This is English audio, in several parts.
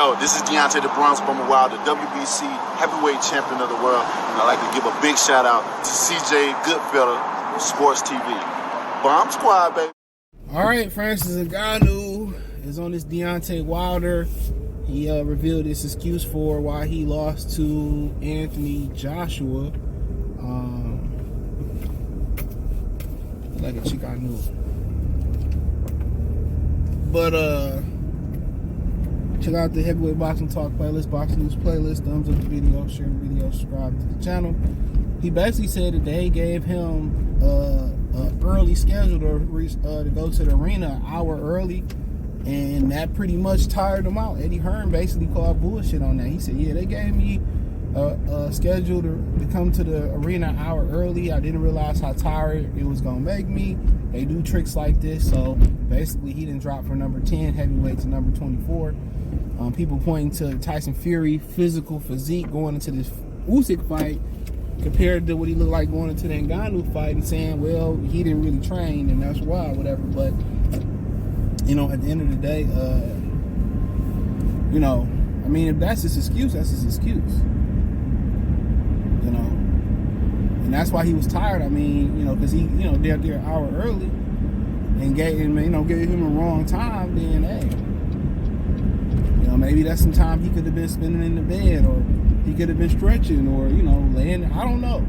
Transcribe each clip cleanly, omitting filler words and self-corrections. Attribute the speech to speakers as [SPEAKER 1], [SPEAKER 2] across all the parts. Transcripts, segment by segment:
[SPEAKER 1] Yo, this is Deontay the Bronx Bomber Wilder, WBC heavyweight champion of the world. And I'd like to give a big shout out to CJ Goodfellow, Sports TV. Bomb Squad, baby.
[SPEAKER 2] All right, Francis Ngannou is on this Deontay Wilder. He revealed his excuse for why he lost to Anthony Joshua. Like a chick I knew. But check out the Heavyweight Boxing Talk playlist, Boxing News playlist. Thumbs up the video, share the video, subscribe to the channel. He basically said that they gave him an early schedule to go to the arena an hour early, and that pretty much tired him out. Eddie Hearn basically called bullshit on that. He said, yeah, they gave me a schedule to come to the arena an hour early. I didn't realize how tired it was going to make me. They do tricks like this. So basically he didn't drop from number 10 heavyweight to number 24. People pointing to Tyson Fury physical physique going into this Usyk fight compared to what he looked like going into the Ngannou fight, and saying, well, he didn't really train and that's why, whatever. But you know, at the end of the day, you know, I mean, if that's his excuse, that's his excuse. You know, and that's why he was tired. I mean, you know, because he, you know, they're an hour early and gave him, you know, gave him a wrong time. Then, hey, you know, maybe that's some time he could have been spending in the bed, or he could have been stretching, or, you know, laying. I don't know.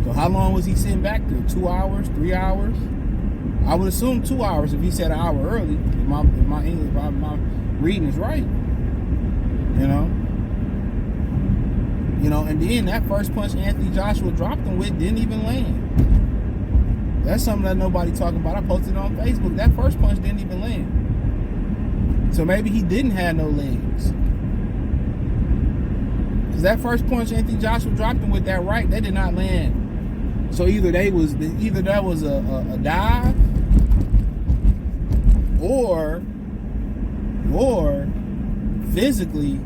[SPEAKER 2] So how long was he sitting back there? 2 hours, 3 hours? I would assume 2 hours if he said an hour early. If my English, my reading is right. You know, and then that first punch Anthony Joshua dropped him with didn't even land. That's something that nobody talking about. I posted it on Facebook. That first punch didn't even land. So maybe he didn't have no legs. Because that first punch Anthony Joshua dropped him with that right, that did not land. So either that was a dive, or physically,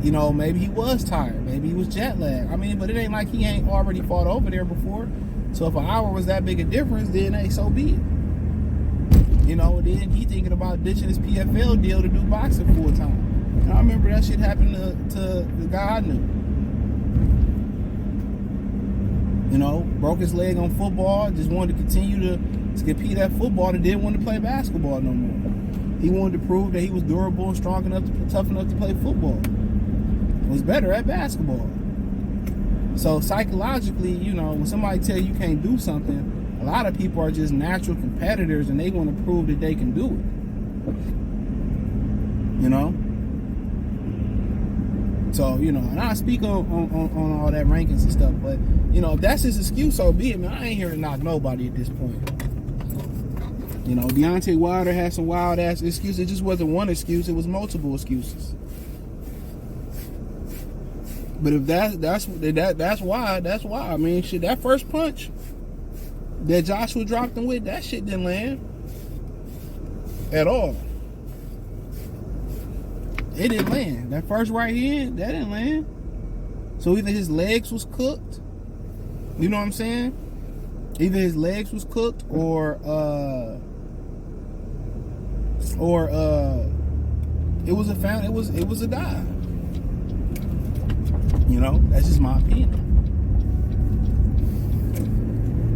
[SPEAKER 2] you know, maybe he was tired. Maybe he was jet lagged. I mean, but it ain't like he ain't already fought over there before. So if an hour was that big a difference, then hey, so be it. You know, then he thinking about ditching his PFL deal to do boxing full time. And I remember that shit happened to the guy I knew. You know, broke his leg on football, just wanted to continue to compete at football, and didn't want to play basketball no more. He wanted to prove that he was durable and strong enough, tough enough to play football. Was better at basketball. So psychologically, you know, when somebody tell you can't do something, a lot of people are just natural competitors and they want to prove that they can do it. You know? So, you know, and I speak on all that rankings and stuff, but, you know, if that's his excuse, so be it, man. I ain't here to knock nobody at this point. You know, Deontay Wilder had some wild-ass excuses. It just wasn't one excuse. It was multiple excuses. But if that's why. I mean, shit, that first punch that Joshua dropped him with, that shit didn't land at all. It didn't land. That first right hand, that didn't land. So either his legs was cooked, you know what I'm saying? Either his legs was cooked, or it was a dive. You know, that's just my opinion.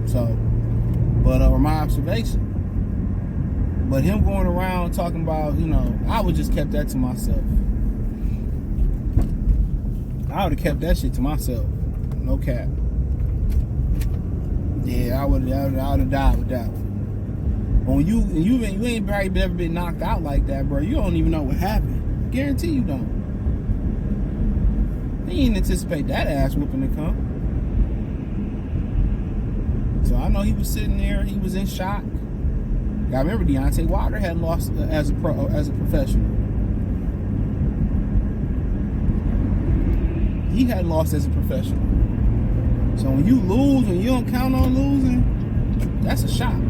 [SPEAKER 2] So, but or my observation. But him going around talking about, you know, I would just kept that to myself. I would have kept that shit to myself. No cap. Yeah, I would have died with that one. But when you ain't probably ever been knocked out like that, bro, you don't even know what happened. I guarantee you don't. He didn't anticipate that ass whooping to come. So I know he was sitting there, he was in shock. I remember Deontay Wilder had lost as a professional. He had lost as a professional. So when you lose, when you don't count on losing, that's a shock.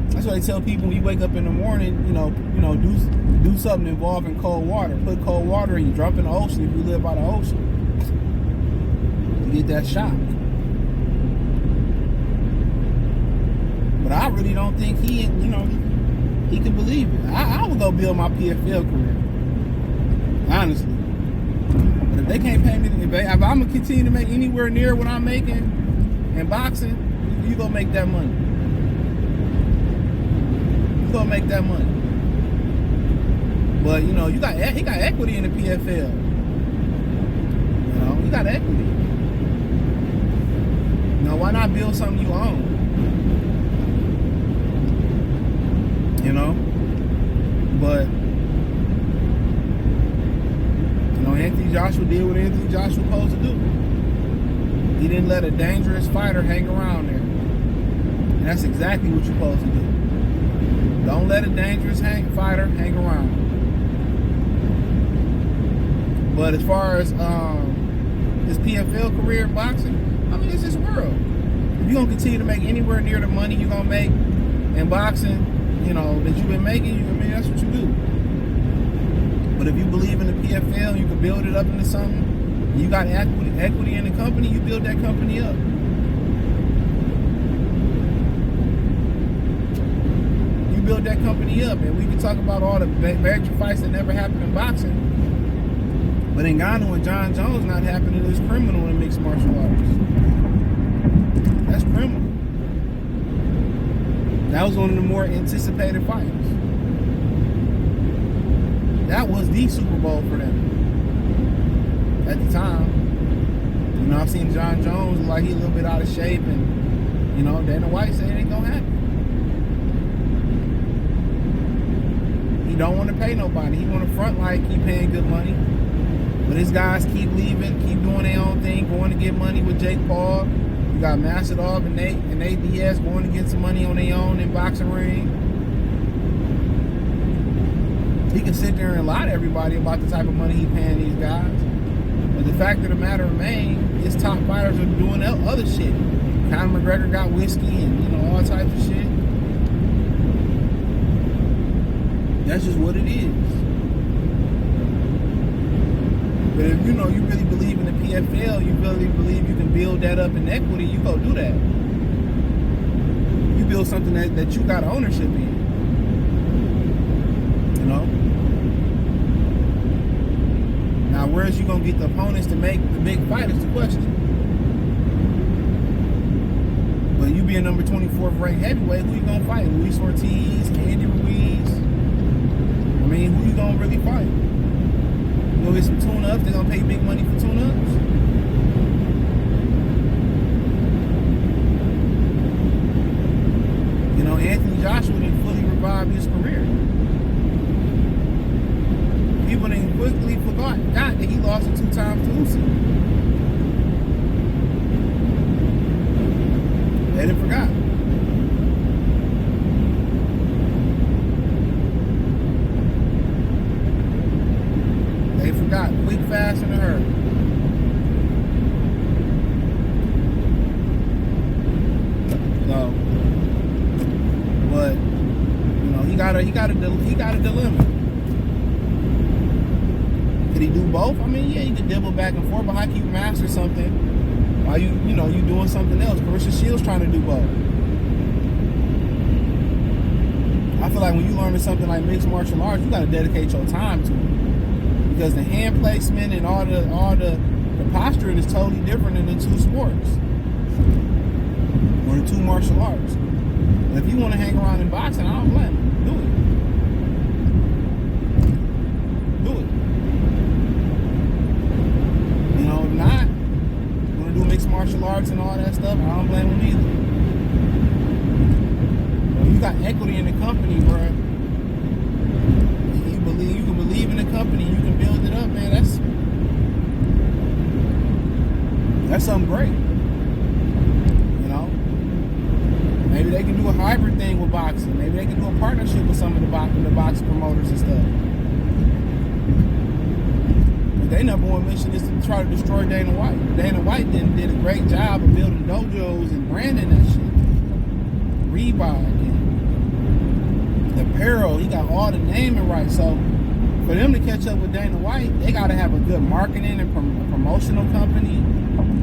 [SPEAKER 2] That's why they tell people when you wake up in the morning, you know, do something involving cold water. Put cold water in, you drop in the ocean if you live by the ocean. You get that shock. But I really don't think he, you know, he can believe it. I would go build my PFL career, honestly. But if they can't pay me, if I'm gonna continue to make anywhere near what I'm making in boxing, you gonna make that money. You gonna make that money. But you know, he got equity in the PFL. You know, he got equity. You know, why not build something you own? You know, but you know, Anthony Joshua did what Anthony Joshua was supposed to do. He didn't let a dangerous fighter hang around there, and that's exactly what you're supposed to do. Don't let a dangerous fighter hang around. But as far as his PFL career in boxing, I mean, it's his world. If you're gonna continue to make anywhere near the money you're gonna make in boxing, you know, that you've been making, I mean, that's what you do. But if you believe in the PFL, you can build it up into something. You got equity in the company, you build that company up. You build that company up, and we can talk about all the major fights that never happened in boxing. But Ngannou and John Jones not happening is criminal in mixed martial arts. That's criminal. That was one of the more anticipated fights. That was the Super Bowl for them at the time. You know, I've seen John Jones like he's a little bit out of shape, and you know, Dana White said it ain't gonna happen. He don't want to pay nobody. He want to front like he paying good money. But his guys keep leaving, keep doing their own thing, going to get money with Jake Paul. You got Masvidal and Nate Diaz going to get some money on their own in boxing ring. He can sit there and lie to everybody about the type of money he's paying these guys. But the fact of the matter remains, his top fighters are doing other shit. Conor McGregor got whiskey and, you know, all types of shit. That's just what it is. But if you know you really believe in the PFL, you really believe you can build that up in equity, you go do that. You build something that you got ownership in. You know? Now, where's you gonna get the opponents to make the big fight is the question. But you being number 24th ranked heavyweight, who you gonna fight? Luis Ortiz, Andy Ruiz? I mean, who you gonna really fight? You gonna get some tune-ups? They're gonna pay big money for tune-ups? You know, Anthony Joshua didn't fully revive his career. People didn't quickly forgot that he lost it 2 times to Usyk. They didn't forgot. They forgot. Quick, fast, in a hurry. So, but you know, he got a dilemma. Could he do both? I mean, yeah, you could dibble back and forth, but how can you master something while you doing something else? Clarissa Shields trying to do both. I feel like when you learn something like mixed martial arts, you got to dedicate your time to it. Because the hand placement and all the posturing is totally different in the 2 sports or the 2 martial arts. And if you want to hang around in boxing, I don't blame you. Do it. You know, if not, you want to do mixed martial arts and all that stuff, I don't blame him either. When you got equity in the company, bro, you can believe in the company, you can build it up, man. That's something great. You know, maybe they can do a hybrid thing with boxing. Maybe they can do a partnership with some of the boxing promoters and stuff. But their number one mission is to try to destroy Dana White. Dana White did a great job of building dojos and branding that shit. Reebok and apparel, he got all the naming right. So for them to catch up with Dana White, they got to have a good marketing and promotional company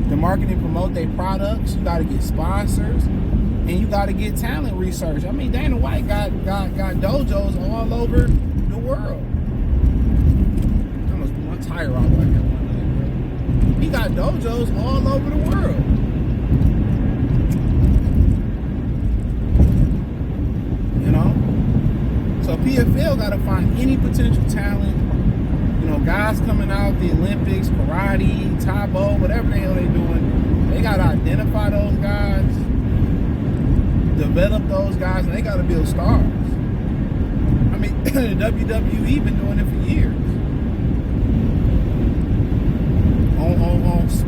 [SPEAKER 2] to market and promote their products. You got to get sponsors. And you got to get talent research. I mean, Dana White got dojos all over the world. I almost blew my tire off like that one day, bro. He got dojos all over the world. You know? So PFL got to find any potential talent. You know, guys coming out, the Olympics, karate, Taibo, whatever the hell they doing. They got to identify those guys, develop those guys, and they got to build stars. I mean, WWE been doing it for years.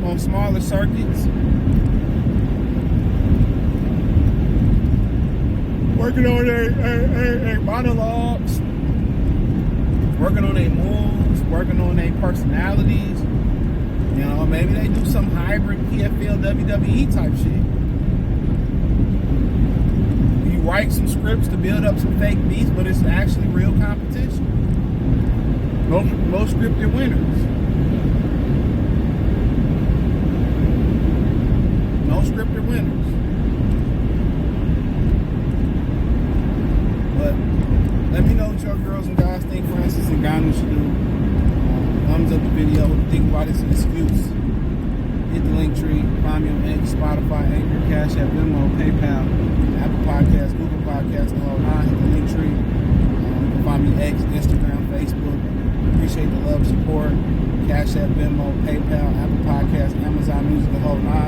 [SPEAKER 2] On smaller circuits. Working on their monologues, working on their moves, working on their personalities. You know, maybe they do some hybrid PFL WWE type shit. You write some scripts to build up some fake beats, but it's actually real competition. Most scripted winners. No scripted winners. But let me know what your girls and guys think Francis Ngannou should do. Thumbs up the video. What you think about this excuse? Hit the link tree. Find me on X, Spotify, Anchor, Cash App, Venmo, PayPal, Apple Podcasts, Google Podcasts, the whole nine. Hit the link tree. You can find me X, Instagram, Facebook. Appreciate the love, support. Cash App, Venmo, PayPal, Apple Podcasts, Amazon Music, the whole nine.